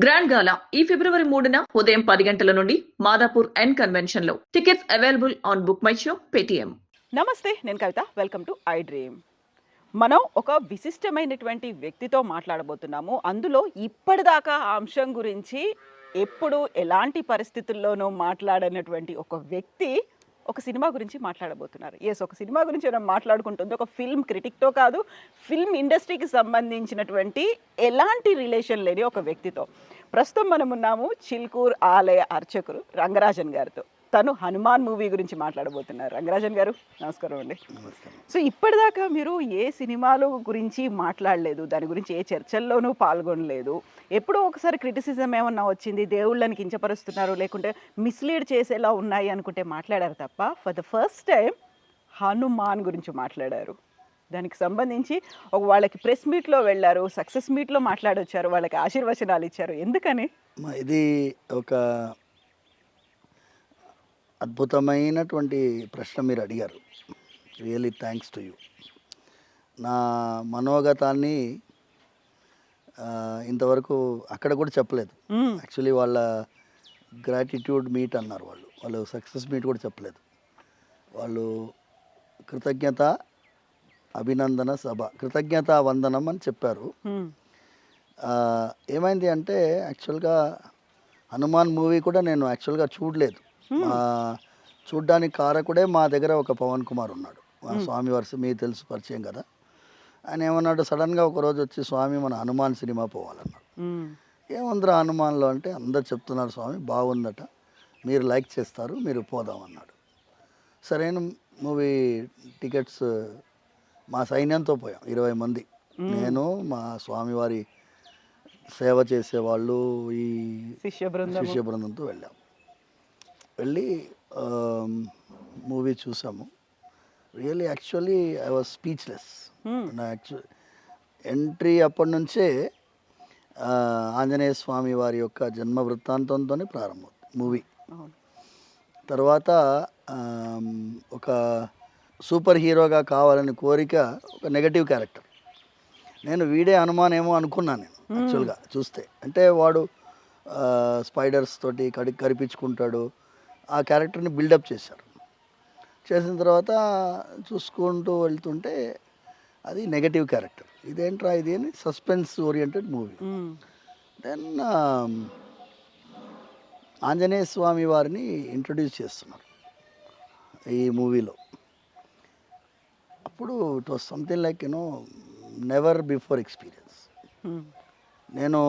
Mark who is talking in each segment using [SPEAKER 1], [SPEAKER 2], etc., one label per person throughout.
[SPEAKER 1] Grand గాలా ఈ ఫిబ్రవరి 3న ఉదయం 10 గంటల నుండి మాదాపూర్ ఎన్ కన్వెన్షన్ లో. Tickets available on book my show Paytm.
[SPEAKER 2] నమస్తే, నేను Kavitha. Welcome to I dream. మనం ఒక విశిష్టమైనటువంటి వ్యక్తితో మాట్లాడబోతున్నాము. అందులో ఇప్పటిదాకా ఆ అంశం గురించి ఎప్పుడు ఎలాంటి పరిస్థితుల్లోనూ మాట్లాడనటువంటి ఒక వ్యక్తి ఒక సినిమా గురించి మాట్లాడబోతున్నారు. ఒక సినిమా గురించి మనం మాట్లాడుకుంటుంది ఒక ఫిల్మ్ క్రిటిక్తో కాదు, ఫిల్మ్ ఇండస్ట్రీకి సంబంధించినటువంటి ఎలాంటి రిలేషన్ లేని ఒక వ్యక్తితో. ప్రస్తుతం మనం ఉన్నాము చిల్కూర్ ఆలయ అర్చకులు రంగరాజన్ గారితో. తను హనుమాన్ మూవీ గురించి మాట్లాడబోతున్నారు. రంగరాజన్ గారు, నమస్కారం అండి. సో ఇప్పటిదాకా మీరు ఏ సినిమాల గురించి మాట్లాడలేదు, దాని గురించి ఏ చర్చల్లోనూ పాల్గొనలేదు. ఎప్పుడో ఒకసారి క్రిటిసిజం ఏమన్నా వచ్చింది, దేవుళ్ళని కించపరుస్తున్నారు, లేకుంటే మిస్లీడ్ చేసేలా ఉన్నాయి అనుకుంటే మాట్లాడారు తప్ప, for the first time Hanuman గురించి మాట్లాడారు. దానికి సంబంధించి వాళ్ళకి ప్రెస్ మీట్లో వెళ్ళారు, సక్సెస్ మీట్లో మాట్లాడొచ్చారు, వాళ్ళకి ఆశీర్వచనాలు ఇచ్చారు. ఎందుకని?
[SPEAKER 3] ఇది ఒక అద్భుతమైనటువంటి ప్రశ్న మీరు అడిగారు. Really thanks to you. నా మనోగతాన్ని ఇంతవరకు అక్కడ కూడా చెప్పలేదు. యాక్చువల్లీ వాళ్ళ గ్రాటిట్యూడ్ మీట్ అన్నారు, వాళ్ళు సక్సెస్ మీట్ కూడా చెప్పలేదు. వాళ్ళు కృతజ్ఞత అభినందన సభ, కృతజ్ఞత వందనం అని చెప్పారు. ఏమైంది అంటే యాక్చువల్గా హనుమాన్ మూవీ కూడా నేను యాక్చువల్గా చూడలేదు. చూడ్డానికి కారకుడే మా దగ్గర ఒక పవన్ కుమార్ ఉన్నాడు, మా స్వామి వరుస మీకు తెలుసు, పరిచయం కదా. ఆయన ఏమన్నాడు, సడన్గా ఒకరోజు వచ్చి, స్వామి మన హనుమాన్ సినిమా పోవాలన్నాడు. ఏముందిరా హనుమాన్లో అంటే, అందరు చెప్తున్నారు స్వామి బాగుందట, మీరు లైక్ చేస్తారు, మీరు పోదామన్నాడు. సరైన మూవీ టికెట్స్ మా సైన్యంతో పోయాం, 20 మంది. నేను, మా స్వామివారి సేవ చేసేవాళ్ళు, ఈ శిష్య బృందంతో వెళ్ళి మూవీ చూసాము. Really actually I was speechless. నా ఎంట్రీ అప్పటి నుంచే ఆంజనేయ స్వామి వారి యొక్క జన్మ వృత్తాంతంతోనే ప్రారంభం మూవీ. తర్వాత ఒక సూపర్ హీరోగా కావాలని కోరిక, ఒక నెగటివ్ క్యారెక్టర్. నేను వీడే హనుమాన్ ఏమో అనుకున్నాను నేను యాక్చువల్గా చూస్తే. అంటే వాడు స్పైడర్స్ తోటి కరిపించుకుంటాడు, ఆ క్యారెక్టర్ని బిల్డప్ చేశారు. చేసిన తర్వాత చూసుకుంటూ వెళ్తుంటే అది నెగటివ్ క్యారెక్టర్, ఇదేంట్రా ఇది అని suspense oriented movie. Then Anjaneya Swami వారిని ఇంట్రడ్యూస్ చేస్తున్నారు ఈ మూవీలో. అప్పుడు it was something like never before experience. నేను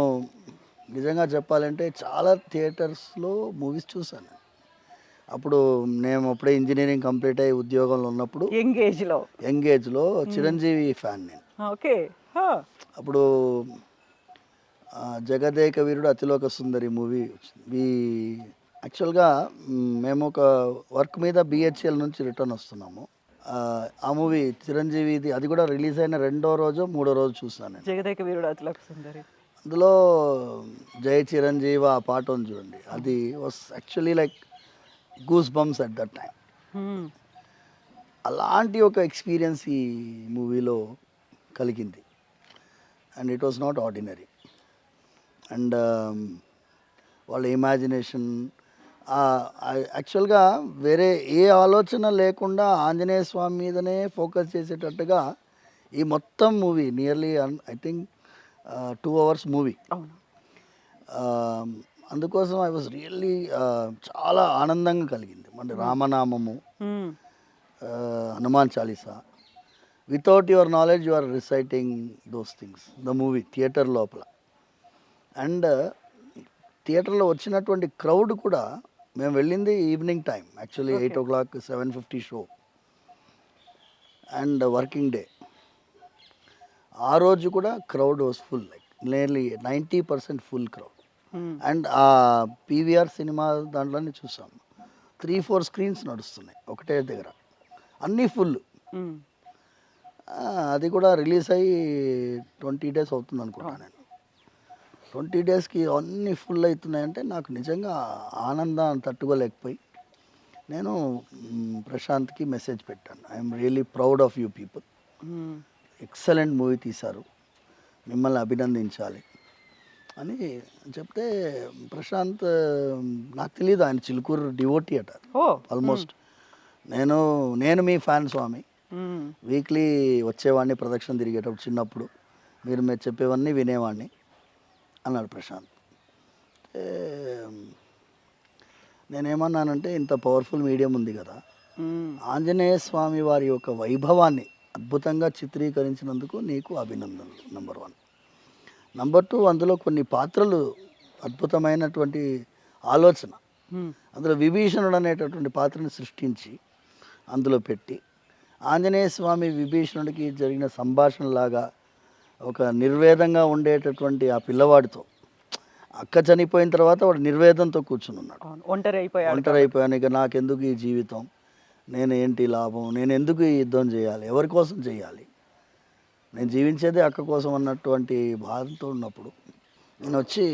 [SPEAKER 3] నిజంగా చెప్పాలంటే చాలా థియేటర్స్లో మూవీస్ చూశాను. అప్పుడు నేను అప్పుడే ఇంజనీరింగ్ కంప్లీట్ అయ్యి ఉద్యోగంలో ఉన్నప్పుడు, యంగేజ్లో చిరంజీవి ఫ్యాన్ నేను.
[SPEAKER 2] ఓకే.
[SPEAKER 3] అప్పుడు జగదేక వీరుడు అతిలోక సుందరి మూవీ వచ్చింది. యాక్చువల్గా మేము ఒక వర్క్ మీద బిహెచ్ఎల్ నుంచి రిటర్న్ వస్తున్నాము. ఆ మూవీ చిరంజీవిది, అది కూడా రిలీజ్ అయిన 2వ రోజు 3వ రోజు చూసాను నేను,
[SPEAKER 2] జగదేక వీరుడు అతిలోక సుందరి.
[SPEAKER 3] అందులో జై చిరంజీవి ఆ పాట ఉంది చూడండి, అది was actually like goose bumps at that time. అలాంటి ఒక ఎక్స్పీరియన్స్ ఈ మూవీలో కలిగింది. And it was not ordinary. And వాళ్ళ ఇమాజినేషన్, యాక్చువల్గా వేరే ఏ ఆలోచన లేకుండా ఆంజనేయ స్వామి మీదనే ఫోకస్ చేసేటట్టుగా ఈ మొత్తం movie, nearly I think 2 hours movie. అందుకోసం ఐ వాజ్ రియల్లీ చాలా ఆనందంగా కలిగింది. మన రామనామము, Hanuman Chalisa, without your knowledge you are reciting those things the movie theatre లోపల. అండ్ థియేటర్లో వచ్చినటువంటి క్రౌడ్ కూడా, మేము వెళ్ళింది evening time, actually 8 o'clock 7:50 show and working day. ఆ రోజు కూడా crowd was full, like nearly 90% full crowd. And ఆ పీవీఆర్ సినిమా దాంట్లోనే చూసాం, 3-4 స్క్రీన్స్ నడుస్తున్నాయి ఒకటే దగ్గర, అన్నీ ఫుల్. అది కూడా రిలీజ్ అయ్యి 20 days అవుతుంది అనుకుంటాను నేను. 20 daysకి అన్నీ ఫుల్ అవుతున్నాయంటే నాకు నిజంగా ఆనందం తట్టుకోలేకపోయి నేను ప్రశాంత్కి మెసేజ్ పెట్టాను, I'm really proud of you people, excellent movie తీశారు, మిమ్మల్ని అభినందించాలి. అని చెప్తే ప్రశాంత్ నాకు తెలియదు ఆయన చిలుకూరు డివోటీ అట
[SPEAKER 2] ఓ
[SPEAKER 3] ఆల్మోస్ట్. నేను మీ ఫ్యాన్ స్వామి, వీక్లీ వచ్చేవాడిని ప్రదక్షిణ తిరిగేటప్పుడు చిన్నప్పుడు, మీరు చెప్పేవన్నీ వినేవాడిని అన్నాడు ప్రశాంత్. ఏ, నేనేమన్నానంటే ఇంత పవర్ఫుల్ మీడియం ఉంది కదా, ఆంజనేయ స్వామి వారి యొక్క వైభవాన్ని అద్భుతంగా చిత్రీకరించినందుకు నీకు అభినందనలు నంబర్ 1. నంబర్ 2, అందులో కొన్ని పాత్రలు అద్భుతమైనటువంటి ఆలోచన, అందులో విభీషణుడు అనేటటువంటి పాత్రను సృష్టించి అందులో పెట్టి ఆంజనేయ స్వామి విభీషణుడికి జరిగిన సంభాషణలాగా ఒక నిర్వేదంగా ఉండేటటువంటి ఆ పిల్లవాడితో, అక్క చనిపోయిన తర్వాత వాడు నిర్వేదంతో కూర్చుని ఉన్నాడు, ఒంటరి అయిపోయాను, ఇక నాకెందుకు ఈ జీవితం, నేను ఏంటి లాభం, నేను ఎందుకు ఈ యుద్ధం చేయాలి, ఎవరి కోసం చేయాలి, నేను జీవించేదే అక్క కోసం అన్నటువంటి బాధతో ఉన్నప్పుడు నేను వచ్చి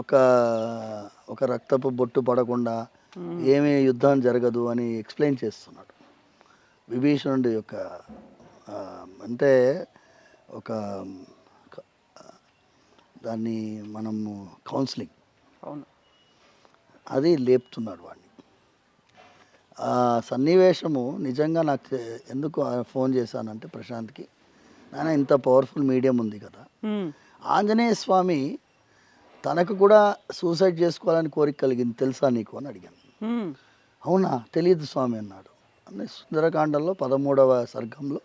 [SPEAKER 3] ఒక రక్తపు బొట్టు పడకుండా ఏమీ యుద్ధం జరగదు అని ఎక్స్ప్లెయిన్ చేస్తున్నాడు. విభీషణుడి యొక్క అంటే ఒక దాన్ని మనము కౌన్సిలింగ్ అది లేపుతున్నాడు వాడిని. ఆ సన్నివేశము నిజంగా నాకు ఎందుకు ఫోన్ చేశానంటే ప్రశాంత్కి, నాయన ఇంత పవర్ఫుల్ మీడియం ఉంది కదా, ఆంజనేయ స్వామి తనకు కూడా సూసైడ్ చేసుకోవాలని కోరిక కలిగింది తెలుసా నీకు అని అడిగాను. అవునా, తెలియదు స్వామి అన్నాడు. అంటే సుందరకాండంలో 13వ సర్గంలో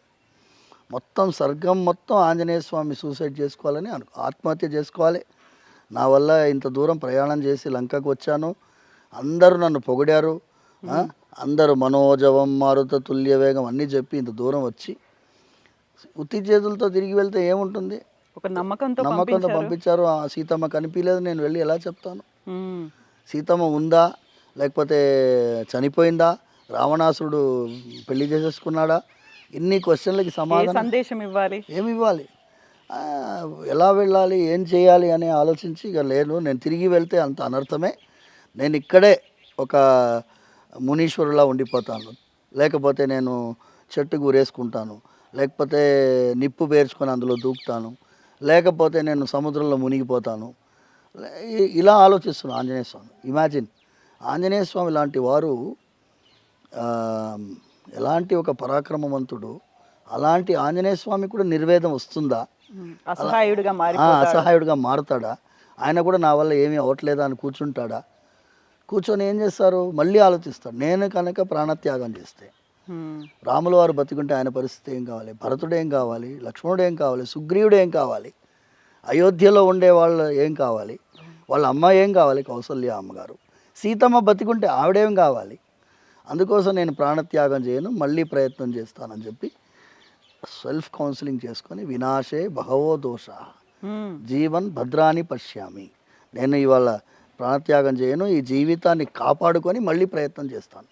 [SPEAKER 3] సర్గం మొత్తం ఆంజనేయ స్వామి సూసైడ్ చేసుకోవాలని ఆత్మహత్య చేసుకోవాలి, నా వల్ల ఇంత దూరం ప్రయాణం చేసి లంకకు వచ్చాను, అందరూ నన్ను పొగిడారు, అందరూ మనోజవం మారుత తుల్య వేగం అన్నీ చెప్పి ఇంత దూరం వచ్చి ఉత్తి చేతులతో తిరిగి వెళ్తే ఏముంటుంది,
[SPEAKER 2] ఒక నమ్మకంతో
[SPEAKER 3] పంపించారు. ఆ సీతమ్మ కనిపించలేదు, నేను వెళ్ళి ఎలా చెప్తాను, సీతమ్మ ఉందా లేకపోతే చనిపోయిందా, రావణాసురుడు పెళ్లి చేసేసుకున్నాడా, ఇన్ని క్వశ్చన్లకి సమాధానం
[SPEAKER 2] సందేశం ఇవ్వాలి,
[SPEAKER 3] ఏమి ఇవ్వాలి, ఎలా వెళ్ళాలి, ఏం చేయాలి అని ఆలోచించి ఇక నేను తిరిగి వెళ్తే అంత అనర్థమే, నేను ఇక్కడే ఒక మునీశ్వరులా ఉండిపోతాను, లేకపోతే నేను చెట్టుకు ఊరేసుకుంటాను, లేకపోతే నిప్పు పేర్చుకొని అందులో దూకుతాను, లేకపోతే నేను సముద్రంలో మునిగిపోతాను, ఇలా ఆలోచిస్తున్నాను ఆంజనేయ స్వామి. ఇమాజిన్, ఆంజనేయ స్వామి లాంటి వారు ఎలాంటి ఒక పరాక్రమవంతుడు, అలాంటి ఆంజనేయ స్వామి కూడా నిర్వేదం వస్తుందా, అసహాయుడిగా మారుతాడా, ఆయన కూడా నా వల్ల ఏమీ అవ్వట్లేదా అని కూర్చుంటాడా, కూర్చొని ఏం చేస్తారు, మళ్ళీ ఆలోచిస్తాడు. నేను కనుక ప్రాణత్యాగం చేస్తే రాముల వారు బతికుంటే ఆయన పరిస్థితి ఏం కావాలి, భరతుడు ఏం కావాలి, లక్ష్మణుడు ఏం కావాలి, సుగ్రీవుడు ఏం కావాలి, అయోధ్యలో ఉండే వాళ్ళు ఏం కావాలి, వాళ్ళ అమ్మ ఏం కావాలి, కౌసల్య అమ్మగారు, సీతమ్మ బతికుంటే ఆవిడేం కావాలి, అందుకోసం నేను ప్రాణత్యాగం చేయను, మళ్ళీ ప్రయత్నం చేస్తానని చెప్పి సెల్ఫ్ కౌన్సిలింగ్ చేసుకొని వినాశే బహవో దోష జీవన్ భద్రాని పశ్యామి, నేను ఇవాళ ప్రాణత్యాగం చేయను, ఈ జీవితాన్ని కాపాడుకొని మళ్ళీ ప్రయత్నం చేస్తాను.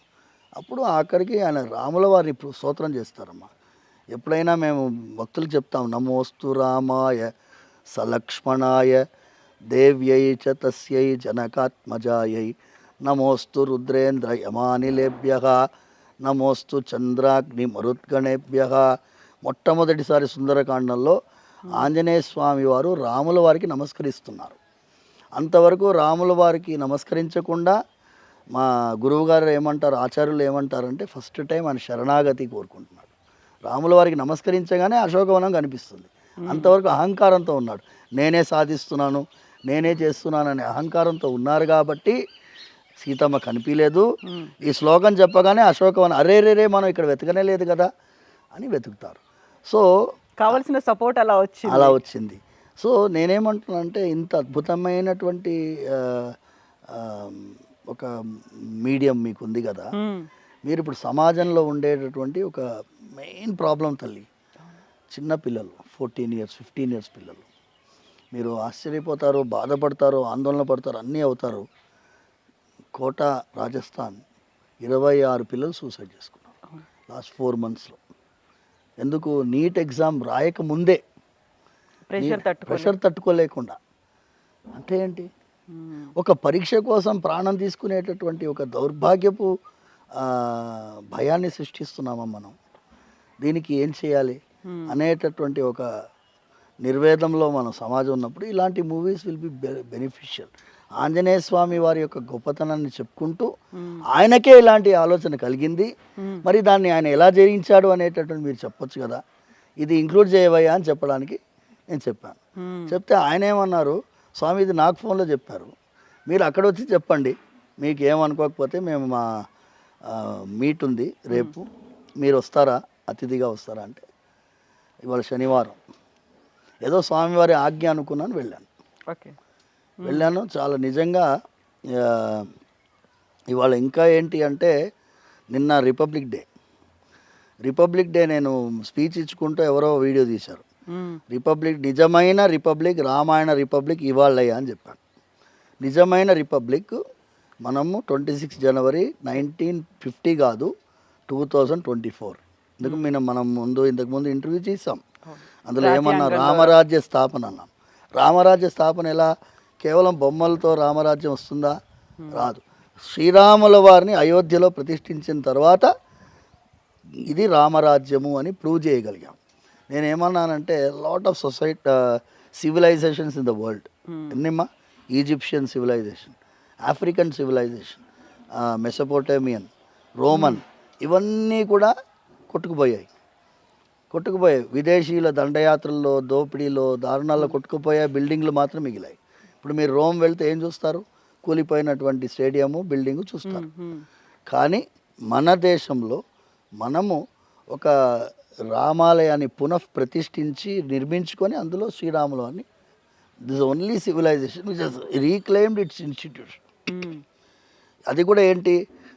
[SPEAKER 3] అప్పుడు ఆఖరికి ఆయన రాముల వారిని స్తోత్రం చేస్తారమ్మా. ఎప్పుడైనా మేము భక్తులకు చెప్తాం, నమోస్తు రామాయ సలక్ష్మణాయ దేవ్యై చ తస్యై జనకాత్మజాయై నమోస్తు రుద్రేంద్ర యమానిలేభ్యః నమోస్తు చంద్రాగ్ని మరుద్గణేభ్యః. మొట్టమొదటిసారి సుందరకాండంలో ఆంజనేయ స్వామి వారు రాముల వారికి నమస్కరిస్తున్నారు. అంతవరకు రాముల వారికి నమస్కరించకుండా మా గురువుగారు ఏమంటారు, ఆచార్యులు ఏమంటారంటే ఫస్ట్ టైం ఆయన శరణాగతి కోరుకుంటున్నాడు. రాముల వారికి నమస్కరించగానే అశోకవనం కనిపిస్తుంది. అంతవరకు అహంకారంతో ఉన్నాడు, నేనే సాధిస్తున్నాను, నేనే చేస్తున్నాను అనే అహంకారంతో ఉన్నారు కాబట్టి సీతమ్మ కనిపించలేదు. ఈ శ్లోకం చెప్పగానే అశోకవనం అరేరేరే మనం ఇక్కడ వెతకనే లేదు కదా అని వెతుకుతారు. సో
[SPEAKER 2] కావాల్సిన సపోర్ట్ అలా
[SPEAKER 3] వచ్చింది. సో నేనేమంటున్నానంటే ఇంత అద్భుతమైనటువంటి ఒక మీడియం మీకు ఉంది కదా, మీరు ఇప్పుడు సమాజంలో ఉండేటటువంటి ఒక మెయిన్ ప్రాబ్లం తల్లి, చిన్న పిల్లలు 14 years 15 years పిల్లలు, మీరు ఆశ్చర్యపోతారు, బాధపడతారు, ఆందోళన పడతారు, అన్నీ అవుతారు. కోటా రాజస్థాన్ 26 పిల్లలు సూసైడ్ చేసుకున్నారు లాస్ట్ 4 monthsలో. ఎందుకు, నీట్ ఎగ్జామ్ రాయక ముందే ప్రెషర్ తట్టుకోలేకుండా. అంటే ఏంటి, ఒక పరీక్ష కోసం ప్రాణం తీసుకునేటటువంటి ఒక దౌర్భాగ్యపు భయాన్ని సృష్టిస్తున్నామా మనం, దీనికి ఏం చేయాలి అనేటటువంటి ఒక నిర్వేదంలో మన సమాజం ఉన్నప్పుడు ఇలాంటి movies will be beneficial. Anjaneya Swami వారి యొక్క గొప్పతనాన్ని చెప్పుకుంటూ ఆయనకే ఇలాంటి ఆలోచన కలిగింది, మరి దాన్ని ఆయన ఎలా జయించాడు అనేటటువంటి మీరు చెప్పొచ్చు కదా, ఇది ఇంక్లూడ్ చేయవయ్యా అని చెప్పడానికి నేను చెప్పాను. చెప్తే ఆయన ఏమన్నారు, స్వామి ఇది నాకు ఫోన్లో చెప్పారు, మీరు అక్కడ వచ్చి చెప్పండి, మీకు ఏమనుకోకపోతే మేము మా మీట్ ఉంది రేపు, మీరు వస్తారా, అతిథిగా వస్తారా అంటే, ఇవాళ శనివారం ఏదో స్వామివారి ఆజ్ఞ అనుకున్నాను, వెళ్ళాను.
[SPEAKER 2] ఓకే,
[SPEAKER 3] వెళ్ళాను. చాలా నిజంగా ఇవాళ ఇంకా ఏంటి అంటే, నిన్న రిపబ్లిక్ డే నేను స్పీచ్ ఇచ్చుకుంటూ ఎవరో వీడియో తీశారు, నిజమైన రిపబ్లిక్ రామాయణ రిపబ్లిక్ ఇవాళయ్యా అని చెప్పాను. నిజమైన రిపబ్లిక్ మనము 26 జనవరి 1950 కాదు 2024. మనం ఇంతకుముందు ఇంటర్వ్యూ చేసాం, అందులో ఏమన్నా రామరాజ్య స్థాపన అన్నాం. రామరాజ్య స్థాపన ఎలా, కేవలం బొమ్మలతో రామరాజ్యం వస్తుందా, రాదు. శ్రీరాముల వారిని అయోధ్యలో ప్రతిష్ఠించిన తర్వాత ఇది రామరాజ్యము అని ప్రూవ్ చేయగలిగాం. నేనేమన్నానంటే, lot of civilizations in the world, ఎన్నమ్మా, Egyptian civilization, African civilization, Mesopotamian, Roman, ఇవన్నీ కూడా కొట్టుకుపోయాయి. విదేశీయుల దండయాత్రల్లో, దోపిడీలో, దారుణాల్లో కొట్టుకుపోయాయి, బిల్డింగ్లు మాత్రం మిగిలాయి. ఇప్పుడు మీరు రోమ్ వెళ్తే ఏం చూస్తారు, కూలిపోయినటువంటి స్టేడియము, బిల్డింగు చూస్తారు. కానీ మన దేశంలో మనము ఒక రామాలయాన్ని పునఃప్రతిష్ఠించి నిర్మించుకొని అందులో శ్రీరాములు అని, this only civilization which has reclaimed its institution. అది కూడా ఏంటి,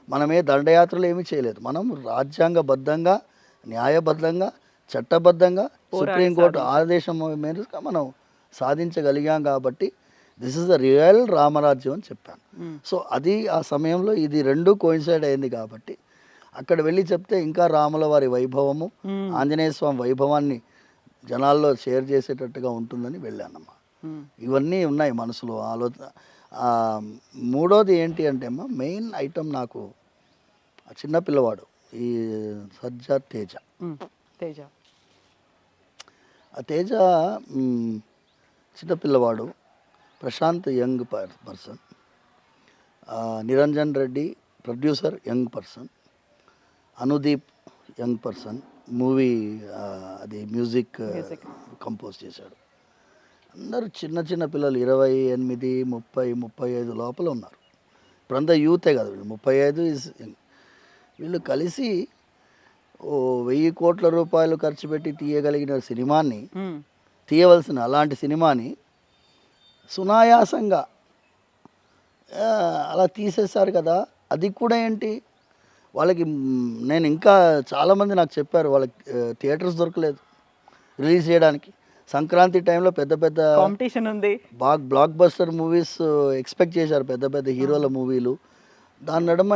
[SPEAKER 3] మనమే దండయాత్రలు ఏమీ చేయలేదు, మనం రాజ్యాంగబద్ధంగా, న్యాయబద్ధంగా, చట్టబద్ధంగా, సుప్రీంకోర్టు ఆదేశం మేరకు మనం సాధించగలిగాం. కాబట్టి దిస్ ఇస్ ద రియల్ రామరాజ్యం అని చెప్పాను. సో అది ఆ సమయంలో ఇది రెండు కోయిన్సైడ్ అయింది కాబట్టి అక్కడ వెళ్ళి చెప్తే ఇంకా రాముల వారి వైభవము, ఆంజనేయ స్వామి వైభవాన్ని జనాల్లో షేర్ చేసేటట్టుగా ఉంటుందని వెళ్ళానమ్మా. ఇవన్నీ ఉన్నాయి మనసులో ఆలోచన. మూడోది ఏంటి అంటే అమ్మా, మెయిన్ ఐటమ్ నాకు చిన్న పిల్లవాడు, ఈ సజ్జా తేజ. ఆ తేజ చిన్న పిల్లవాడు, Prashant young person, Niranjan Reddy producer young person, Anudeep young person, movie అది మ్యూజిక్ కంపోజ్ చేశాడు. అందరూ చిన్న చిన్న పిల్లలు, 28, 30, 35 లోపల ఉన్నారు. ఇప్పుడంతా యూతే కదా, వీళ్ళు 35 వీళ్ళు కలిసి 1000 కోట్ల రూపాయలు ఖర్చు పెట్టి తీయగలిగిన సినిమాని, తీయవలసిన అలాంటి సినిమాని సునాయాసంగా అలా తీసేశారు కదా. అది కూడా ఏంటి, వాళ్ళకి నేను ఇంకా చాలామంది నాకు చెప్పారు, వాళ్ళకి థియేటర్స్ దొరకలేదు రిలీజ్ చేయడానికి. సంక్రాంతి టైంలో పెద్ద పెద్ద
[SPEAKER 2] కాంపిటీషన్ ఉంది,
[SPEAKER 3] బ్లాక్ బస్టర్ మూవీస్ ఎక్స్పెక్ట్ చేశారు, పెద్ద పెద్ద హీరోల మూవీలు. దాని నడుమ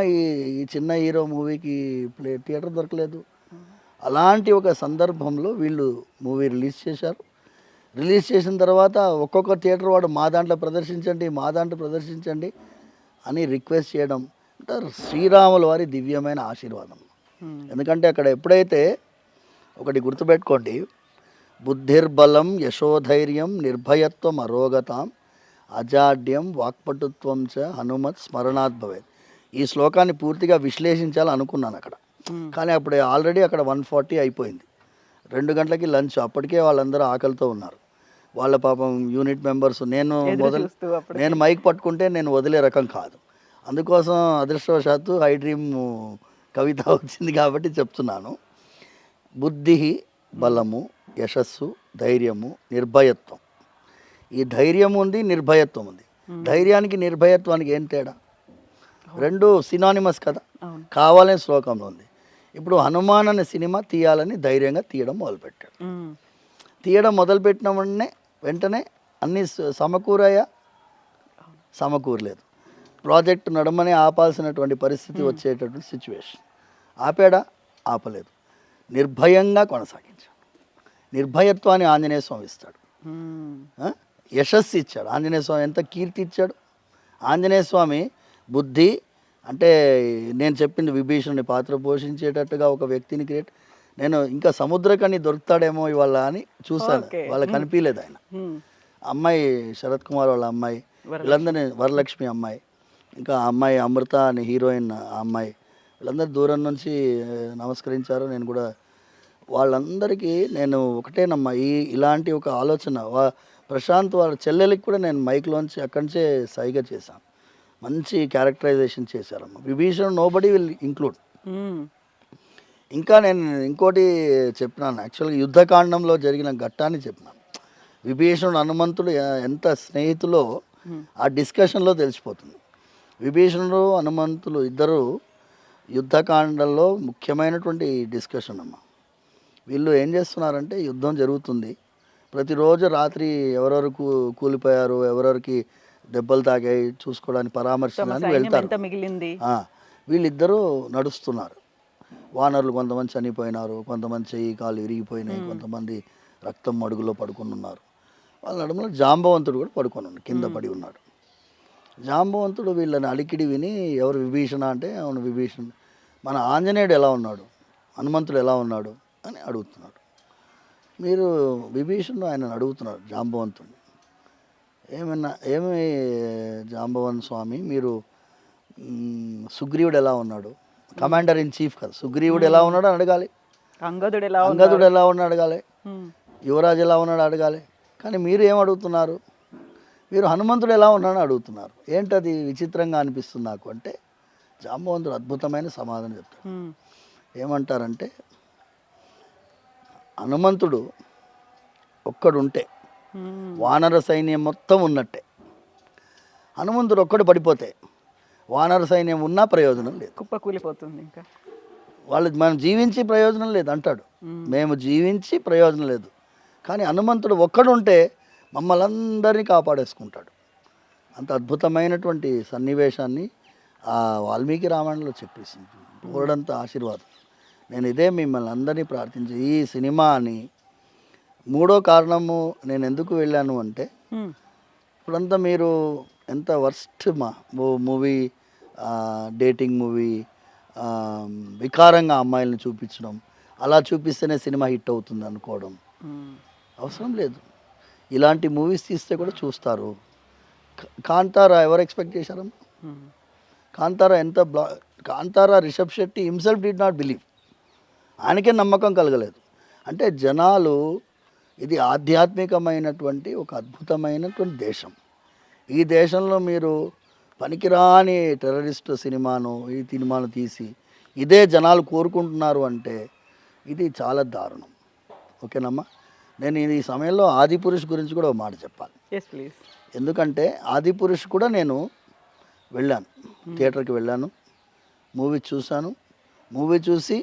[SPEAKER 3] ఈ చిన్న హీరో మూవీకి థియేటర్ దొరకలేదు. అలాంటి ఒక సందర్భంలో వీళ్ళు మూవీ రిలీజ్ చేశారు. రిలీజ్ చేసిన తర్వాత ఒక్కొక్క థియేటర్ వాడు మా దాంట్లో ప్రదర్శించండి అని రిక్వెస్ట్ చేయడం అంటే శ్రీరాముల వారి దివ్యమైన ఆశీర్వాదం. ఎందుకంటే అక్కడ ఎప్పుడైతే ఒకటి గుర్తుపెట్టుకోండి, బుద్ధిర్బలం యశోధైర్యం నిర్భయత్వం అరోగతాం అజాడ్యం వాక్పటుత్వం చ హనుమత్ స్మరణాత్ భవేత్. ఈ శ్లోకాన్ని పూర్తిగా విశ్లేషించాలని అనుకున్నాను అక్కడ, కానీ అప్పుడు ఆల్రెడీ అక్కడ 140 అయిపోయింది. 2 గంటలకి లంచ్, అప్పటికే వాళ్ళందరూ ఆకలితో ఉన్నారు. వాళ్ళ పాపం యూనిట్ మెంబర్స్, నేను మైక్ పట్టుకుంటే నేను వదిలే రకం కాదు. అందుకోసం అదృష్టవశాత్తు ఐ డ్రీమ్ కవిత వచ్చింది కాబట్టి చెప్తున్నాను. బుద్ధి, బలము, యశస్సు, ధైర్యము, నిర్భయత్వం. ఈ ధైర్యం ఉంది, నిర్భయత్వం ఉంది. ధైర్యానికి నిర్భయత్వానికి ఏం తేడా? రెండు సినానిమస్ కదా, కావాలని శ్లోకంలో ఉంది. ఇప్పుడు హనుమాన్ అనే సినిమా తీయాలని ధైర్యంగా తీయడం మొదలుపెట్టిన వెంటనే అన్నీ సమకూరలేదు. ప్రాజెక్టు నడమని ఆపాల్సినటువంటి పరిస్థితి వచ్చేటటువంటి సిచ్యువేషన్. ఆపలేదు, నిర్భయంగా కొనసాగించాడు. నిర్భయత్వాన్ని ఆంజనేయ స్వామి ఇస్తాడు, యశస్సు ఇచ్చాడు. ఆంజనేయ స్వామి ఎంత కీర్తి ఇచ్చాడు. ఆంజనేయ స్వామి బుద్ధి అంటే నేను చెప్పింది, విభీషణుని పాత్ర పోషించేటట్టుగా ఒక వ్యక్తిని క్రియేట్, నేను ఇంకా సముద్రకని దొరుకుతాడేమో ఇవాళ అని చూశాను.
[SPEAKER 2] ఓకే.
[SPEAKER 3] వాళ్ళకి కనిపించలేదు ఆయన. అమ్మాయి శరత్ కుమార్ వాళ్ళ అమ్మాయి, వీళ్ళందరినీ వరలక్ష్మి అమ్మాయి, ఇంకా ఆ అమ్మాయి అమృత అనే హీరోయిన్ ఆ అమ్మాయి, వీళ్ళందరూ దూరం నుంచి నమస్కరించారు. నేను కూడా వాళ్ళందరికీ నేను ఒకటేనమ్మా, ఇలాంటి ఒక ఆలోచన ప్రశాంత్ వాళ్ళ చెల్లెలకి కూడా నేను మైక్లోంచి అక్కడి నుంచే సైగ చేశాను. మంచి క్యారెక్టరైజేషన్ చేశారమ్మా. Vibhishan nobody will include. ఇంకా నేను ఇంకోటి చెప్పినాను, యాక్చువల్గా యుద్ధకాండంలో జరిగిన ఘట్టాన్ని చెప్పినాను. విభీషణుడు హనుమంతుడు ఎంత స్నేహితులో ఆ డిస్కషన్లో తెలిసిపోతుంది. విభీషణుడు హనుమంతులు ఇద్దరు యుద్ధకాండంలో ముఖ్యమైనటువంటి డిస్కషన్ అమ్మ. వీళ్ళు ఏం చేస్తున్నారంటే యుద్ధం జరుగుతుంది, ప్రతిరోజు రాత్రి ఎవరెవరు కూలిపోయారు, ఎవరెవరికి దెబ్బలు తాగాయి చూసుకోవడానికి పరామర్శించడానికి వెళ్తారు. వీళ్ళిద్దరూ నడుస్తున్నారు. వానరులు కొంతమంది చనిపోయినారు, కొంతమంది చెయ్యి కాలు విరిగిపోయినాయి, కొంతమంది రక్తం మడుగులో పడుకొని ఉన్నారు. వాళ్ళ నడుములో జాంబవంతుడు కూడా పడుకొని ఉన్నాడు, కింద పడి ఉన్నాడు. జాంబవంతుడు వీళ్ళని అలికిడి విని, ఎవరు విభీషణ అంటే, అవును విభీషణుడు, మన ఆంజనేయుడు ఎలా ఉన్నాడు, హనుమంతుడు ఎలా ఉన్నాడు అని అడుగుతున్నాడు. మీరు విభీషణుడు ఆయన అడుగుతున్నారు జాంబవంతుడిని, ఏమి జాంబవన్ స్వామి, మీరు సుగ్రీవుడు ఎలా ఉన్నాడు, కమాండర్ ఇన్ చీఫ్ కదా, సుగ్రీవుడు ఎలా ఉన్నాడు అని అడగాలి, అంగదుడు ఎలా ఉన్నాడు అడగాలి, యువరాజు ఎలా ఉన్నాడు అడగాలి. కానీ మీరు ఏం అడుగుతున్నారు, మీరు హనుమంతుడు ఎలా ఉన్నాడని అడుగుతున్నారు. ఏంటది విచిత్రంగా అనిపిస్తుంది నాకు అంటే, జాంబవంతుడు అద్భుతమైన సమాధానం చెప్తాడు. ఏమంటారంటే, హనుమంతుడు ఒక్కడుంటే వానర సైన్యం మొత్తం ఉన్నట్టే, హనుమంతుడు ఒక్కడు పడిపోతే వానర సైన్యం ఉన్నా ప్రయోజనం లేదు,
[SPEAKER 2] కుప్పకూలిపోతుంది. ఇంకా
[SPEAKER 3] వాళ్ళు మనం జీవించి ప్రయోజనం లేదు అంటాడు. మేము జీవించి ప్రయోజనం లేదు, కానీ హనుమంతుడు ఒక్కడుంటే మమ్మల్ని అందరినీ కాపాడేసుకుంటాడు. అంత అద్భుతమైనటువంటి సన్నివేశాన్ని ఆ వాల్మీకి రామాయణంలో చెప్పేసింది. ఓడంత ఆశీర్వాదం. నేను ఇదే మిమ్మల్ని అందరినీ ప్రార్థించి, ఈ సినిమాని మూడో కారణము నేను ఎందుకు వెళ్ళాను అంటే, ఇప్పుడంతా మీరు ఎంత వర్స్ట్ మూవీ, డేటింగ్ మూవీ, వికారంగా అమ్మాయిలను చూపించడం, అలా చూపిస్తేనే సినిమా హిట్ అవుతుంది అనుకోవడం అవసరం లేదు. ఇలాంటి మూవీస్ తీస్తే కూడా చూస్తారు. కాంతారా ఎవరు ఎక్స్పెక్ట్ చేశారమ్మా? Kantara Kantara Rishab Shetty himself did not believe, ఆయనకే నమ్మకం కలగలేదు. అంటే జనాలు, ఇది ఆధ్యాత్మికమైనటువంటి ఒక అద్భుతమైనటువంటి దేశం. ఈ దేశంలో మీరు పనికిరాని టెర్రరిస్ట్ సినిమాను, ఈ సినిమాను తీసి ఇదే జనాలు కోరుకుంటున్నారు అంటే ఇది చాలా దారుణం. ఓకేనమ్మా, నేను ఈ సమయంలో ఆదిపురుష్ గురించి కూడా ఒక మాట చెప్పాలి. ఎందుకంటే ఆదిపురుష్ కూడా నేను వెళ్ళాను, థియేటర్కి వెళ్ళాను, మూవీ చూశాను. మూవీ చూసి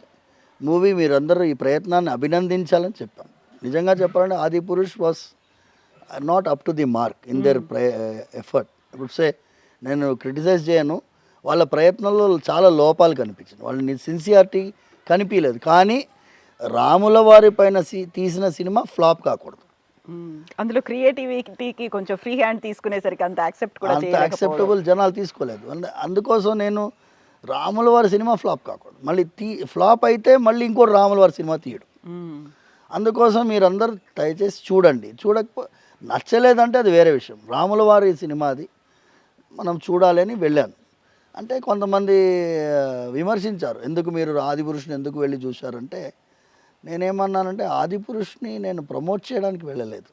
[SPEAKER 3] మీరందరూ ఈ ప్రయత్నాన్ని అభినందించాలని చెప్పాను. నిజంగా చెప్పాలంటే Adipurush was not up to the mark in there effort. ఇప్పుడు నేను క్రిటిసైజ్ చేయను, వాళ్ళ ప్రయత్నంలో చాలా లోపాలు కనిపించింది, వాళ్ళని సిన్సియారిటీ కనిపించలేదు. కానీ రాముల వారి పైన తీసిన సినిమా ఫ్లాప్ కాకూడదు.
[SPEAKER 2] అందులో క్రియేటివిటీకి కొంచెం ఫ్రీ హ్యాండ్ తీసుకునేసరికి అంత
[SPEAKER 3] యాక్సెప్టబుల్ జనాలు తీసుకోలేదు. అందుకోసం నేను రాముల వారి సినిమా ఫ్లాప్ కాకూడదు, మళ్ళీ ఫ్లాప్ అయితే మళ్ళీ ఇంకోటి రాముల వారి సినిమా తీయడం. అందుకోసం మీరందరూ దయచేసి చూడండి. నచ్చలేదంటే అది వేరే విషయం. రాముల వారి సినిమా అది మనం చూడాలి అని వెళ్ళాను. అంటే కొంతమంది విమర్శించారు, ఎందుకు మీరు ఆదిపురుషుని ఎందుకు వెళ్ళి చూశారంటే, నేనేమన్నానంటే ఆదిపురుషుని నేను ప్రమోట్ చేయడానికి వెళ్ళలేదు,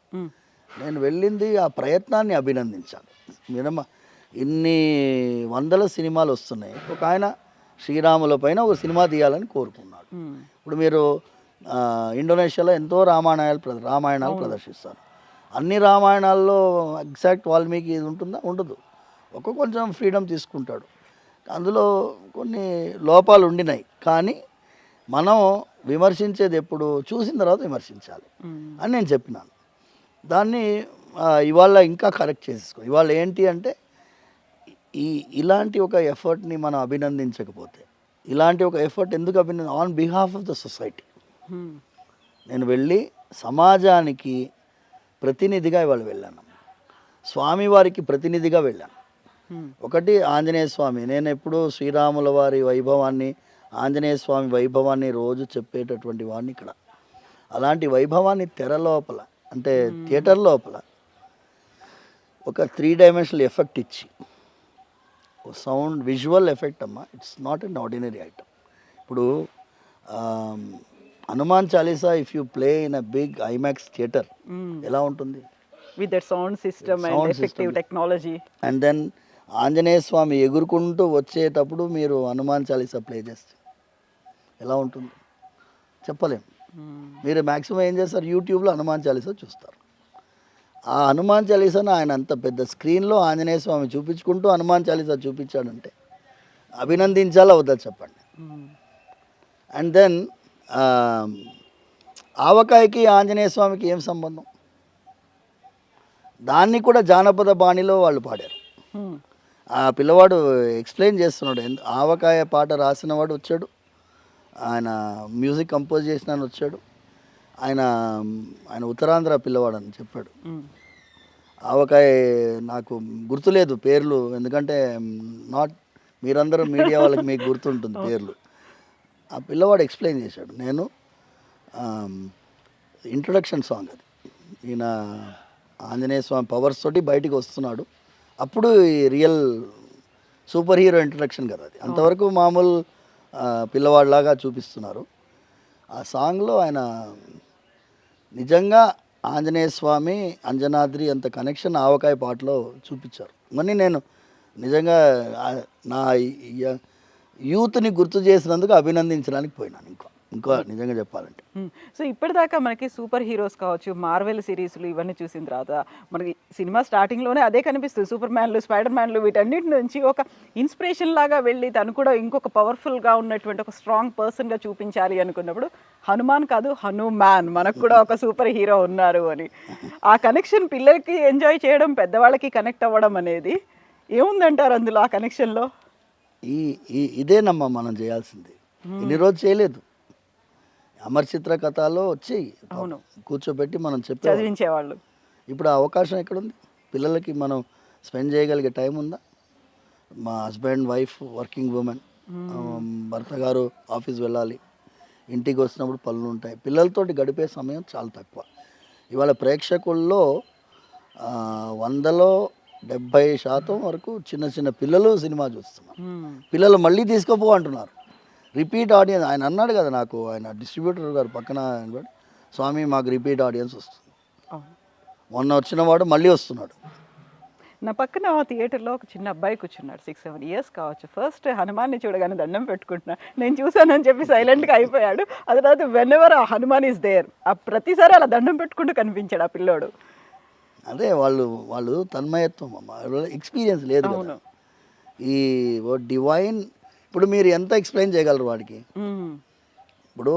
[SPEAKER 3] నేను వెళ్ళింది ఆ ప్రయత్నాన్ని అభినందించాను. ఇన్ని వందల సినిమాలు వస్తున్నాయి, ఒక ఆయన శ్రీరాముల పైన ఒక సినిమా తీయాలని కోరుకున్నాడు. ఇప్పుడు మీరు ఇండోనేషియాలో ఎంతో రామాయణాలు ప్రదర్శిస్తారు. అన్ని రామాయణాల్లో ఎగ్జాక్ట్ వాల్మీకి ఇది ఉంటుందా? ఉండదు. కొంచెం ఫ్రీడమ్ తీసుకుంటాడు, అందులో కొన్ని లోపాలు ఉండినాయి. కానీ మనం విమర్శించేది ఎప్పుడు చూసిన తర్వాత విమర్శించాలి అని నేను చెప్పినాను. దాన్ని ఇవాళ ఇంకా కరెక్ట్ చేసేసుకో. ఇవాళ ఏంటి అంటే, ఇలాంటి ఒక ఎఫర్ట్ని మనం అభినందించకపోతే, ఇలాంటి ఒక ఎఫర్ట్ ఎందుకు on behalf of the society నేను వెళ్ళి సమాజానికి ప్రతినిధిగా ఇవాళ వెళ్ళాను, స్వామివారికి ప్రతినిధిగా వెళ్ళాను. ఒకటి ఆంజనేయ స్వామి, నేను ఎప్పుడూ శ్రీరాముల వారి వైభవాన్ని ఆంజనేయ స్వామి వైభవాన్ని రోజు చెప్పేటటువంటి వాడిని ఇక్కడ. అలాంటి వైభవాన్ని తెర లోపల అంటే థియేటర్ లోపల ఒక 3 డైమెన్షనల్ ఎఫెక్ట్ ఇచ్చి సౌండ్ విజువల్ ఎఫెక్ట్ అమ్మా, it's not an ordinary item. ఇప్పుడు Hanuman Chalisa if you play in a big IMAX theatre ఎలా ఉంటుంది,
[SPEAKER 2] with that sound system and effective technology.
[SPEAKER 3] And then Anjaneya Swami ఎగురుకుంటూ వచ్చేటప్పుడు మీరు హనుమాన్ చాలీసా ప్లే చేస్తే ఎలా ఉంటుంది చెప్పలేం. మీరు మ్యాక్సిమం ఏం చేస్తారు, యూట్యూబ్లో హనుమాన్ చాలీసా చూస్తారు. ఆ హనుమాన్ చాలీసాను ఆయన అంత పెద్ద స్క్రీన్లో ఆంజనేయ స్వామి చూపించుకుంటూ హనుమాన్ చాలీసా చూపించాడంటే అభినందించాలా వద్దా చెప్పండి. అండ్ దెన్ ఆవకాయకి ఆంజనేయ స్వామికి ఏం సంబంధం, దాన్ని కూడా జానపద బాణిలో వాళ్ళు పాడారు. ఆ పిల్లవాడు ఎక్స్ప్లెయిన్ చేస్తున్నాడు, ఆవకాయ పాట రాసిన వాడు వచ్చాడు, ఆయన మ్యూజిక్ కంపోజ్ చేసిన వచ్చాడు, ఆయన ఉత్తరాంధ్ర పిల్లవాడు అని చెప్పాడు. ఆవకాయ నాకు గుర్తులేదు పేర్లు, ఎందుకంటే నాట్ మీరందరూ మీడియా వాళ్ళకి మీకు గుర్తుంటుంది పేర్లు. ఆ పిల్లవాడు ఎక్స్ప్లెయిన్ చేశాడు. నేను ఇంట్రొడక్షన్ సాంగ్ అది, ఈయన ఆంజనేయ స్వామి పవర్స్ తోటి బయటికి వస్తున్నాడు, అప్పుడు ఈ రియల్ సూపర్ హీరో ఇంట్రడక్షన్ కదా అది. అంతవరకు మామూలు పిల్లవాడిలాగా చూపిస్తున్నారు. ఆ సాంగ్లో ఆయన నిజంగా ఆంజనేయ స్వామి అంజనాద్రి అంత కనెక్షన్ ఆవకాయ పాటలో చూపించారు. మరి నేను నిజంగా నా యూత్ని గుర్తు చేసినందుకు అభినందించడానికి పోయినాను. ఇంకా నిజంగా చెప్పాలంటే.
[SPEAKER 2] సో ఇప్పటిదాకా మనకి సూపర్ హీరోస్ కావచ్చు, మార్వెల్ సిరీస్లు ఇవన్నీ చూసిన తర్వాత మనకి సినిమా స్టార్టింగ్లోనే అదే కనిపిస్తుంది, సూపర్ మ్యాన్లు, స్పైడర్ మ్యాన్లు, వీటన్నిటి నుంచి ఒక ఇన్స్పిరేషన్ లాగా వెళ్ళి తను కూడా ఇంకొక పవర్ఫుల్గా ఉన్నటువంటి ఒక స్ట్రాంగ్ పర్సన్గా చూపించాలి అనుకున్నప్పుడు హనుమాన్ కాదు హనుమాన్, మనకు కూడా ఒక సూపర్ హీరో ఉన్నారు అని. ఆ కనెక్షన్ పిల్లలకి ఎంజాయ్ చేయడం, పెద్దవాళ్ళకి కనెక్ట్ అవ్వడం అనేది ఏముందంటారు అందులో ఆ కనెక్షన్లో?
[SPEAKER 3] ఇదేనమ్మా మనం చేయాల్సింది. ఇన్ని రోజు చేయలేదు. అమర్ చిత్ర కథలో వచ్చి కూర్చోబెట్టి మనం
[SPEAKER 2] చదివించేవాళ్ళు.
[SPEAKER 3] ఇప్పుడు ఆ అవకాశం ఎక్కడుంది పిల్లలకి? మనం స్పెండ్ చేయగలిగే టైం ఉందా? మా హస్బెండ్ వైఫ్ వర్కింగ్ ఉమెన్, భర్త గారు ఆఫీస్ వెళ్ళాలి, ఇంటికి వచ్చినప్పుడు పనులు ఉంటాయి, పిల్లలతోటి గడిపే సమయం చాలా తక్కువ. ఇవాళ ప్రేక్షకుల్లో 100లో 70% వరకు చిన్న చిన్న పిల్లలు సినిమా చూస్తున్నారు. పిల్లలు మళ్ళీ తీసుకోపో అంటున్నారు, రిపీట్ ఆడియన్స్. ఆయన అన్నాడు కదా, నాకు ఆయన డిస్ట్రిబ్యూటర్ గారు పక్కన స్వామి మాకు రిపీట్ ఆడియన్స్ వస్తుంది. మొన్న వచ్చిన వాడు మళ్ళీ వస్తున్నాడు.
[SPEAKER 2] నా పక్కన థియేటర్లో ఒక చిన్న అబ్బాయి కూర్చున్నాడు, 6-7 ఇయర్స్ కావచ్చు. ఫస్ట్ హనుమాన్ని చూడగానే దండం పెట్టుకుంటున్నా, నేను చూశానని చెప్పి సైలెంట్గా అయిపోయాడు. అది తర్వాత వెన్ ఎవర్ ఆ హనుమాన్ ఈస్ దేర్, ఆ ప్రతిసారి అలా దండం పెట్టుకుంటూ కనిపించాడు ఆ పిల్లోడు.
[SPEAKER 3] అదే వాళ్ళు తన్మయత్వం అమ్మ, ఎక్స్పీరియన్స్ లేదు కదా. ఈ డివైన్ ఇప్పుడు మీరు ఎంత ఎక్స్ప్లెయిన్ చేయగలరు వాడికి? ఇప్పుడు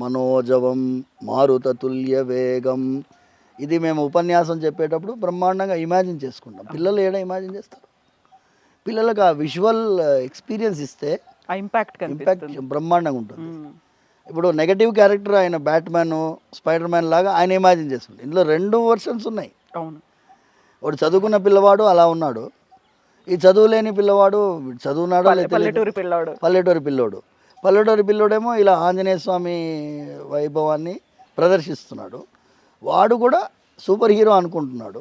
[SPEAKER 3] మనోజవం మారుత తుల్య వేగం, ఇది మేము ఉపన్యాసం చెప్పేటప్పుడు బ్రహ్మాండంగా ఇమాజిన్ చేసుకుంటాం. పిల్లలు ఏడా ఇమాజిన్ చేస్తారు? పిల్లలకు ఆ విజువల్ ఎక్స్పీరియన్స్ ఇస్తే ఇంపాక్ట్ బ్రహ్మాండంగా ఉంటుంది. ఇప్పుడు నెగటివ్ క్యారెక్టర్ ఆయన బ్యాట్మ్యాన్, స్పైడర్ మ్యాన్ లాగా ఆయన ఇమాజిన్ చేస్తుంటాడు. ఇందులో 2 వర్షన్స్ ఉన్నాయి.
[SPEAKER 2] అవును,
[SPEAKER 3] వాడు చదువుకున్న పిల్లవాడు అలా ఉన్నాడు, ఈ చదువు లేని పిల్లవాడు చదువున్నాడో లేదా పల్లెటూరి పిల్లోడేమో ఇలా ఆంజనేయ స్వామి వైభవాన్ని ప్రదర్శిస్తున్నాడు. వాడు కూడా సూపర్ హీరో అనుకుంటున్నాడు.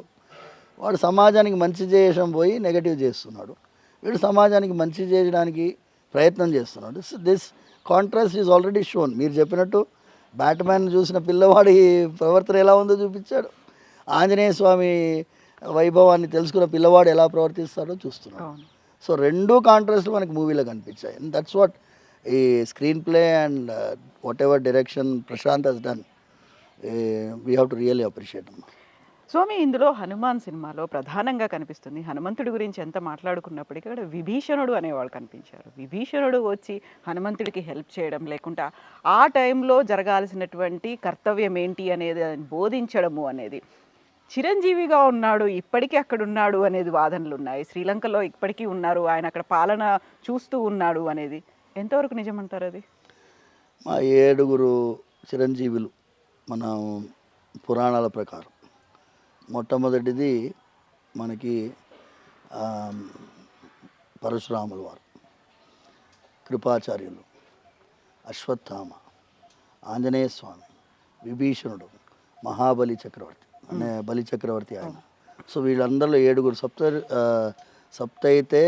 [SPEAKER 3] వాడు సమాజానికి మంచి చేయడం పోయి నెగటివ్ చేస్తున్నాడు, వీడు సమాజానికి మంచి చేయడానికి ప్రయత్నం చేస్తున్నాడు. This contrast is already shown. మీరు చెప్పినట్టు బ్యాట్మ్యాన్ చూసిన పిల్లవాడి ప్రవర్తన ఎలా ఉందో చూపించాడు, ఆంజనేయ స్వామి వైభవాన్ని తెలుసుకున్న పిల్లవాడు ఎలా ప్రవర్తిస్తాడో చూస్తున్నాడు. సో 2 కాంట్రాస్ట్లు మనకి మూవీలో కనిపించాయి. అండ్ దట్స్ వాట్ ఈ screenplay and whatever direction Prashanth has done, we have to really appreciate.
[SPEAKER 2] Swami, ఇందులో హనుమాన్ సినిమాలో ప్రధానంగా కనిపిస్తుంది, హనుమంతుడి గురించి ఎంత మాట్లాడుకున్నప్పటికీ కూడా విభీషణుడు అనేవాళ్ళు కనిపించారు. విభీషణుడు వచ్చి హనుమంతుడికి హెల్ప్ చేయడం, లేకుండా ఆ టైంలో జరగాల్సినటువంటి కర్తవ్యం ఏంటి అనేది బోధించడము అనేది, చిరంజీవిగా ఉన్నాడు ఇప్పటికీ అక్కడ ఉన్నాడు అనేది వాదనలు ఉన్నాయి. శ్రీలంకలో ఇప్పటికీ ఉన్నారు, ఆయన అక్కడ పాలన చూస్తూ ఉన్నాడు అనేది ఎంతవరకు నిజమంటారు? అది
[SPEAKER 3] మా 7 చిరంజీవులు మన పురాణాల ప్రకారం మొట్టమొదటిది మనకి పరశురాముల వారు, కృపాచార్యులు, అశ్వత్థామ, ఆంజనేయ స్వామి, విభీషణుడు, మహాబలి చక్రవర్తి అనే బలి చక్రవర్తి ఆయన. సో వీళ్ళందరిలో 7 సప్తైతే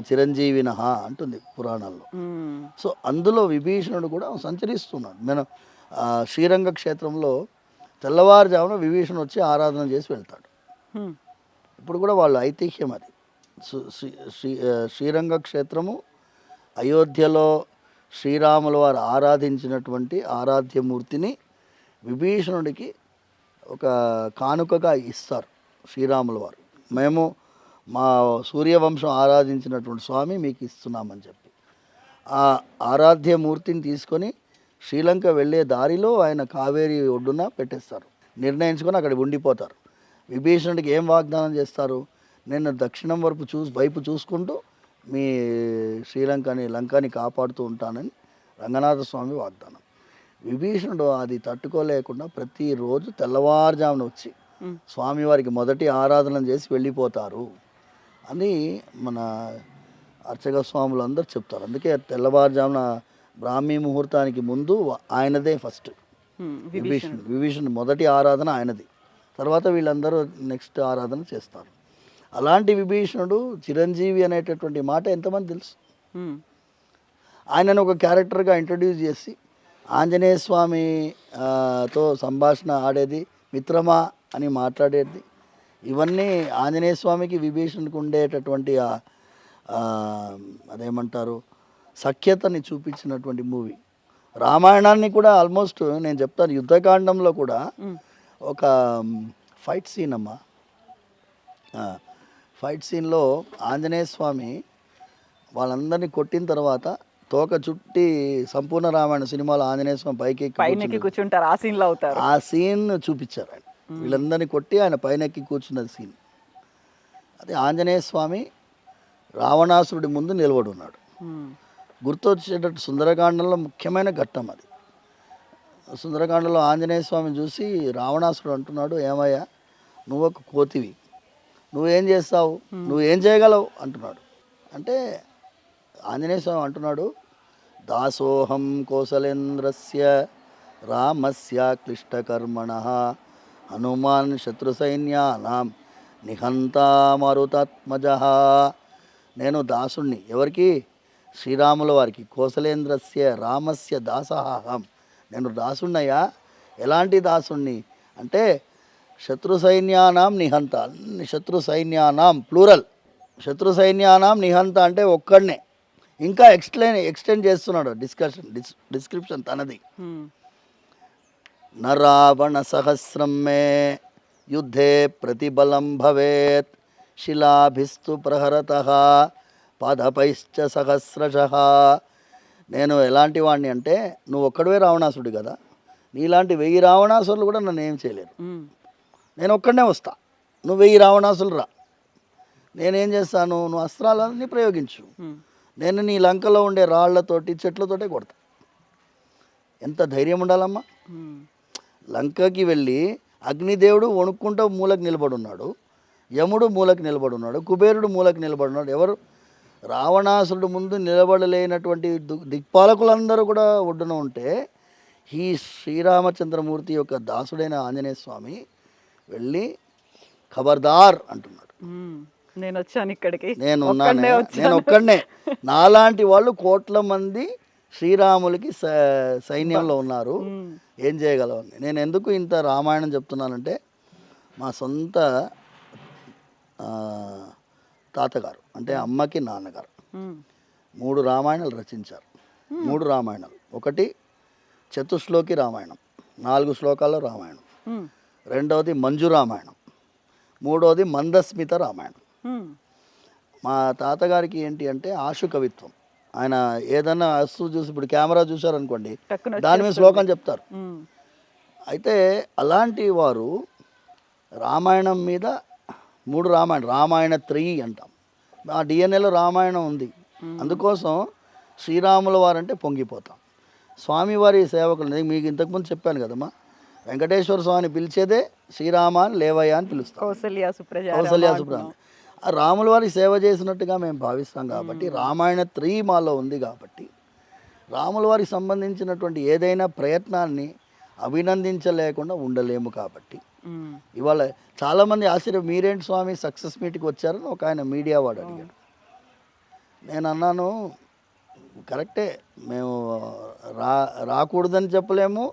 [SPEAKER 3] చిరంజీవిన అంటుంది పురాణాల్లో. సో అందులో విభీషణుడు కూడా సంచరిస్తున్నాడు. మనం శ్రీరంగ క్షేత్రంలో తెల్లవారుజామున విభీషణుడు వచ్చి ఆరాధన చేసి వెళ్తాడు. ఇప్పుడు కూడా వాళ్ళు ఐతిహ్యం అది. శ్రీరంగ క్షేత్రము అయోధ్యలో శ్రీరాముల వారు ఆరాధించినటువంటి ఆరాధ్యమూర్తిని విభీషణుడికి ఒక కానుకగా ఇస్తారు శ్రీరాముల వారు. మేము మా సూర్యవంశం ఆరాధించినటువంటి స్వామి మీకు ఇస్తున్నామని చెప్పి ఆ ఆరాధ్యమూర్తిని తీసుకొని శ్రీలంక వెళ్ళే దారిలో ఆయన కావేరి ఒడ్డున పెట్టేస్తారు. నిర్ణయించుకొని అక్కడ ఉండిపోతారు. విభీషణుడికి ఏం వాగ్దానం చేస్తారు? నేను దక్షిణం వైపు చూసుకుంటూ మీ లంకని కాపాడుతూ ఉంటానని రంగనాథ స్వామి వాగ్దానం. విభీషణుడు అది తట్టుకోలేకుండా ప్రతిరోజు తెల్లవారుజామున వచ్చి స్వామివారికి మొదటి ఆరాధన చేసి వెళ్ళిపోతారు అని మన అర్చక స్వాములు అందరూ చెప్తారు. అందుకే తెల్లవారుజామున బ్రాహ్మీ ముహూర్తానికి ముందు ఆయనదే ఫస్ట్. విభీషణుడు మొదటి ఆరాధన ఆయనది. తర్వాత వీళ్ళందరూ నెక్స్ట్ ఆరాధన చేస్తారు. అలాంటి విభీషణుడు చిరంజీవి అనేటటువంటి మాట ఎంతమంది తెలుసు? ఆయనను ఒక క్యారెక్టర్గా ఇంట్రడ్యూస్ చేసి ఆంజనేయ స్వామితో సంభాషణ ఆడేది, మిత్రమా అని మాట్లాడేది, ఇవన్నీ ఆంజనేయ స్వామికి విభీషణుడికి ఉండేటటువంటి అదేమంటారు సఖ్యతని చూపించినటువంటి మూవీ. రామాయణాన్ని కూడా ఆల్మోస్ట్ నేను చెప్తాను, యుద్ధకాండంలో కూడా ఒక ఫైట్ సీన్ అమ్మా. ఫైట్ సీన్లో ఆంజనేయ స్వామి వాళ్ళందరినీ కొట్టిన తర్వాత తోక చుట్టి సంపూర్ణ రామాయణ సినిమాలో ఆంజనేయ స్వామి పైకి
[SPEAKER 2] కూర్చుంటారు. ఆ సీన్లో అవుతారు.
[SPEAKER 3] ఆ సీన్ చూపించారు ఆయన. వీళ్ళందరినీ కొట్టి ఆయన పైనెక్కి కూర్చున్న సీన్ అది. ఆంజనేయ స్వామి రావణాసురుడి ముందు నిలబడి ఉన్నాడు. గుర్తొచ్చేటట్టు సుందరకాండంలో ముఖ్యమైన ఘట్టం అది. సుందరకాండంలో ఆంజనేయ స్వామిని చూసి రావణాసురుడు అంటున్నాడు, ఏమయ్యా నువ్వు ఒక కోతివి, నువ్వేం చేస్తావు, నువ్వేం చేయగలవు అంటున్నాడు. అంటే ఆంజనేయ స్వామి అంటున్నాడు, దాసోహం కోసలేంద్రస్య రామస్య క్లిష్టకర్మణః హనుమాన్ శత్రుసైన్యానాం నిహంతా మరుతాత్మజః. నేను దాసుణ్ణి, ఎవరికి? శ్రీరాముల వారికి. కోసలేంద్రస్య రామస్య దాసహం, నేను దాసుణ్ణయ్యా. ఎలాంటి దాసుణ్ణి అంటే శత్రు సైన్యానాం నిహంత, శత్రు సైన్యానాం ప్లూరల్, శత్రు సైన్యానాం నిహంత అంటే ఒక్కడనే. ఇంకా ఎక్స్టెండ్ చేస్తున్నాడు డిస్క్రిప్షన్ తనది. న రావణ సహస్రం మే యుద్ధే ప్రతిబలం భవేత్ శిలాభిస్తు ప్రహరతః పాదపైశ్చ సహస్రశః. నేను ఎలాంటి వాడిని అంటే, నువ్వు ఒక్కడవే రావణాసుడు కదా, నీలాంటి 1000 రావణాసురులు కూడా నన్ను ఏం చేయలేరు. నేను ఒక్కడనే వస్తా, నువ్వు 1000 రావణాసులు రా, నేనేం చేస్తాను, నువ్వు అస్త్రాలన్నీ ప్రయోగించు, నేను నీ లంకలో ఉండే రాళ్లతోటి చెట్లతోటే కొడతా. ఎంత ధైర్యం ఉండాలమ్మా. లంకకి వెళ్ళి అగ్నిదేవుడు వణుక్కుంటూ మూలకు నిలబడున్నాడు, యముడు మూలకు నిలబడున్నాడు, కుబేరుడు మూలకు నిలబడున్నాడు. ఎవరు? రావణాసురుడు ముందు నిలబడలేనటువంటి దిక్పాలకులందరూ కూడా ఒడ్డున ఉంటే ఈ శ్రీరామచంద్రమూర్తి యొక్క దాసుడైన ఆంజనేయ స్వామి వెళ్ళి ఖబర్దార్ అంటున్నాడు,
[SPEAKER 2] నేను వచ్చాను ఇక్కడికి,
[SPEAKER 3] నేను ఒక్కడనే, నాలాంటి వాళ్ళు కోట్ల మంది శ్రీరాములకి సైన్యంలో ఉన్నారు, ఏం చేయగలవని. నేను ఎందుకు ఇంత రామాయణం చెప్తున్నానంటే, మా సొంత తాతగారు అంటే అమ్మకి నాన్నగారు 3 రామాయణాలు రచించారు. 3 రామాయణాలు. ఒకటి చతుశ్లోకి రామాయణం, 4 శ్లోకాల్లో రామాయణం. రెండవది మంజు రామాయణం. మూడవది మందస్మిత రామాయణం. మా తాతగారికి ఏంటి అంటే ఆశు కవిత్వం. ఆయన ఏదన్నా వస్తువు చూసి, ఇప్పుడు కెమెరా చూసారనుకోండి, దాని మీద శ్లోకం చెప్తారు. అయితే అలాంటి వారు రామాయణం మీద 3 రామాయణ త్రయీ అంటాం. ఆ డిఎన్ఏలో రామాయణం ఉంది. అందుకోసం శ్రీరాముల వారంటే పొంగిపోతాం. స్వామివారి సేవకులు మీకు ఇంతకుముందు చెప్పాను కదమ్మా, వెంకటేశ్వర స్వామిని పిలిచేదే శ్రీరామ అని లేవయ్య అని పిలుస్తాం. కౌసల్యా సుప్రజ. ఆ రాముల వారి సేవ చేసినట్టుగా మేము భావిస్తాం కాబట్టి రామాయణ త్రయీ మాలో ఉంది కాబట్టి రాముల వారికి సంబంధించినటువంటి ఏదైనా ప్రయత్నాన్ని అభినందించలేకుండా ఉండలేము కాబట్టి ఇవాళ చాలామంది ఆశ్చర్యం, మీరేంటి స్వామి సక్సెస్ మీట్కి వచ్చారని ఒక ఆయన మీడియా వాడు అడిగాడు. నేను అన్నాను, కరెక్టే, మేము రాకూడదని చెప్పలేము,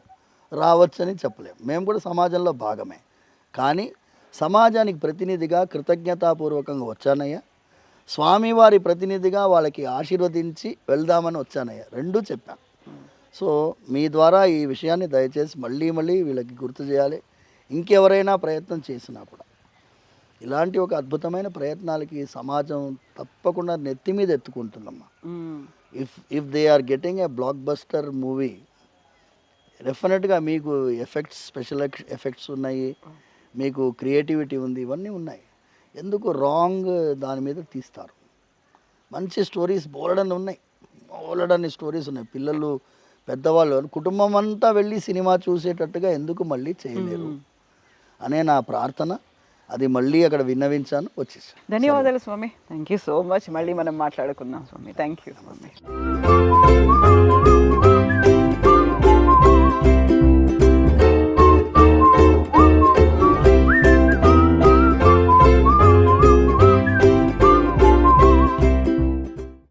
[SPEAKER 3] రావచ్చని చెప్పలేము, మేము కూడా సమాజంలో భాగమే. కానీ సమాజానికి ప్రతినిధిగా కృతజ్ఞతాపూర్వకంగా వచ్చానయ్యా, స్వామివారి ప్రతినిధిగా వాళ్ళకి ఆశీర్వదించి వెళ్దామని వచ్చానయ్యా, రెండూ చెప్పాను. సో మీ ద్వారా ఈ విషయాన్ని దయచేసి మళ్ళీ మళ్ళీ వీళ్ళకి గుర్తు చేయాలి. ఇంకెవరైనా ప్రయత్నం చేసినా కూడా ఇలాంటి ఒక అద్భుతమైన ప్రయత్నాలకి సమాజం తప్పకుండా నెత్తి మీద ఎత్తుకుంటుందమ్మా. If they are getting a blockbuster movie, డెఫినెట్గా మీకు ఎఫెక్ట్స్, స్పెషల్ ఎఫెక్ట్స్ ఉన్నాయి, మీకు క్రియేటివిటీ ఉంది, ఇవన్నీ ఉన్నాయి. ఎందుకు రాంగ్ దాని మీద తీస్తారు? మంచి స్టోరీస్ బోలెడన్ని ఉన్నాయి, బోలెడన్ని స్టోరీస్ ఉన్నాయి. పిల్లలు, పెద్దవాళ్ళు, కుటుంబం అంతా వెళ్ళి సినిమా చూసేటట్టుగా ఎందుకు మళ్ళీ చేయలేరు అనే నా ప్రార్థన. అది మళ్ళీ అక్కడ విన్నవించాను, వచ్చేసాను.
[SPEAKER 2] ధన్యవాదాలు స్వామి, థ్యాంక్ యూ సో మచ్. మళ్ళీ మనం మాట్లాడుకుందాం స్వామి. Thank you Swamy.